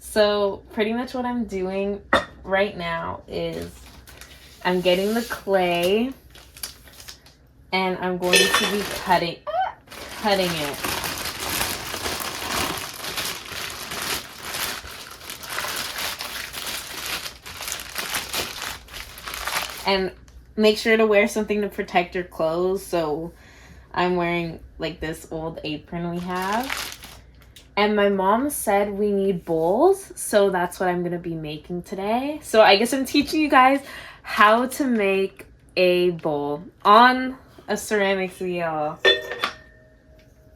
So pretty much what I'm doing right now is I'm getting the clay and I'm going to be cutting it. And make sure to wear something to protect your clothes. So I'm wearing like this old apron we have. And my mom said we need bowls, so that's what I'm going to be making today. So I guess I'm teaching you guys how to make a bowl on a ceramics wheel.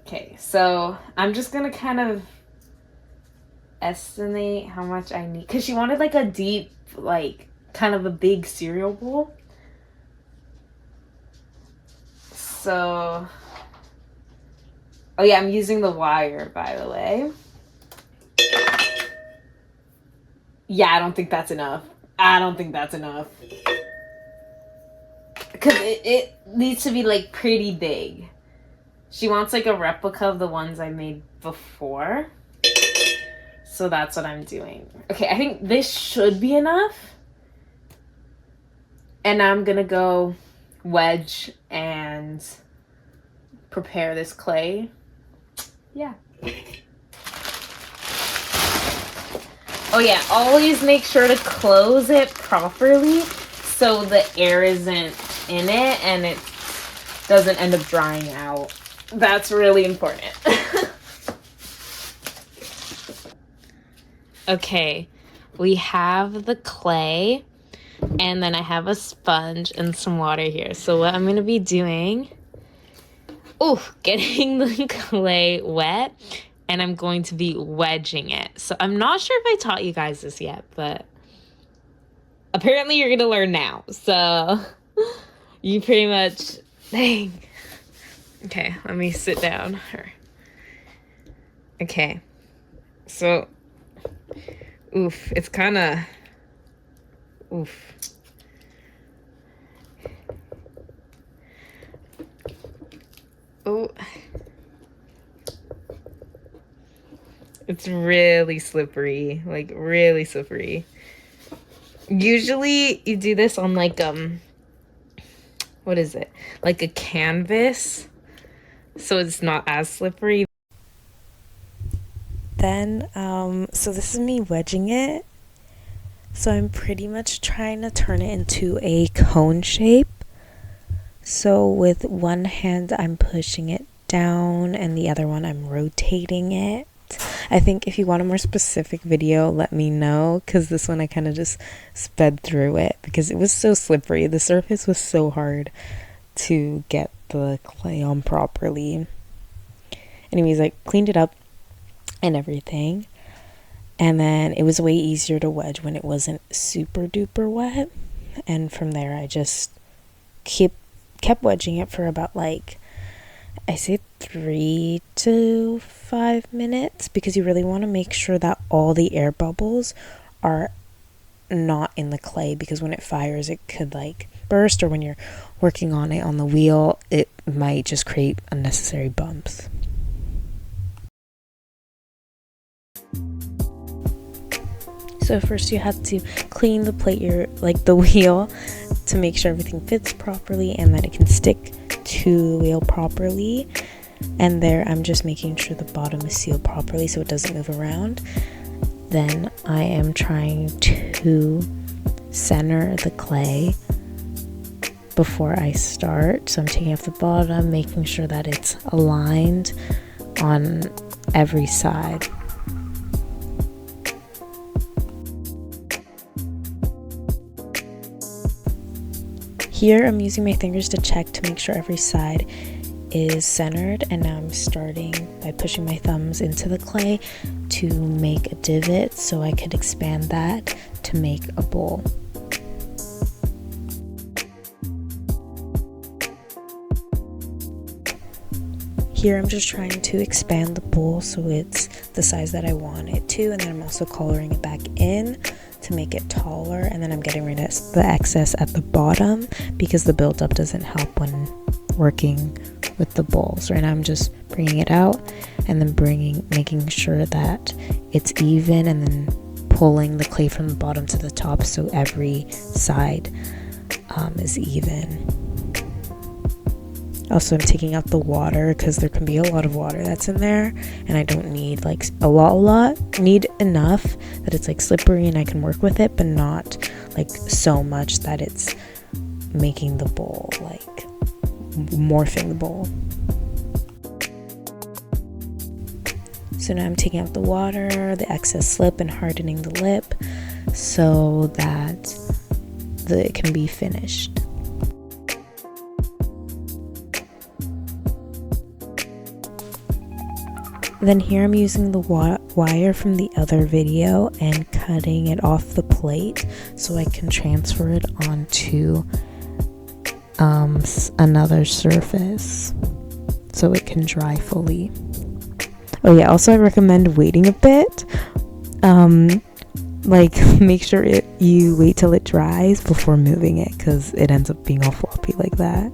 Okay, so I'm just going to kind of estimate how much I need. Because she wanted like a deep, like kind of a big cereal bowl. So... oh yeah, I'm using the wire, by the way. Yeah, I don't think that's enough. Because it needs to be like pretty big. She wants like a replica of the ones I made before. So that's what I'm doing. Okay, I think this should be enough. And now I'm gonna go wedge and prepare this clay. Yeah. Oh yeah, always make sure to close it properly so the air isn't in it and it doesn't end up drying out. That's really important. Okay, we have the clay and then I have a sponge and some water here. So what I'm going to be doing... getting the clay wet, and I'm going to be wedging it. So I'm not sure if I taught you guys this yet, but apparently you're gonna learn now. So you pretty much, dang. Okay, let me sit down. Okay, so, it's kind of, it's really slippery, like really slippery. Usually you do this on like, what is it? Like a canvas, so it's not as slippery. Then, so this is me wedging it. So I'm pretty much trying to turn it into a cone shape. So with one hand I'm pushing it down and the other one I'm rotating it. I think if you want a more specific video, let me know, because this one I kind of just sped through it because it was so slippery. The surface was so hard to get the clay on properly. Anyways, I cleaned it up and everything, and then it was way easier to wedge when it wasn't super duper wet. And from there I just kept wedging it for about like, I say 3 to 5 minutes, because you really want to make sure that all the air bubbles are not in the clay, because when it fires it could like burst, or when you're working on it on the wheel it might just create unnecessary bumps. So first you have to clean the plate, the wheel, to make sure everything fits properly and that it can stick to the wheel properly. And there I'm just making sure the bottom is sealed properly so it doesn't move around. Then I am trying to center the clay before I start. So I'm taking off the bottom, making sure that it's aligned on every side. Here I'm using my fingers to check to make sure every side is centered, and now I'm starting by pushing my thumbs into the clay to make a divot so I could expand that to make a bowl. Here I'm just trying to expand the bowl so it's the size that I want it to, and then I'm also coloring it back in to make it taller, and then I'm getting rid of the excess at the bottom because the buildup doesn't help when working with the bowl. So right now I'm just bringing it out and then making sure that it's even, and then pulling the clay from the bottom to the top so every side is even. Also, I'm taking out the water because there can be a lot of water that's in there, and I don't need like a lot. Need enough that it's like slippery and I can work with it, but not like so much that it's making the bowl, like morphing the bowl. So now I'm taking out the water, the excess slip, and hardening the lip so that it can be finished. Then here I'm using the wire from the other video and cutting it off the plate so I can transfer it onto another surface so it can dry fully. Oh yeah, also I recommend waiting a bit. Like make sure you wait till it dries before moving it, because it ends up being all floppy like that.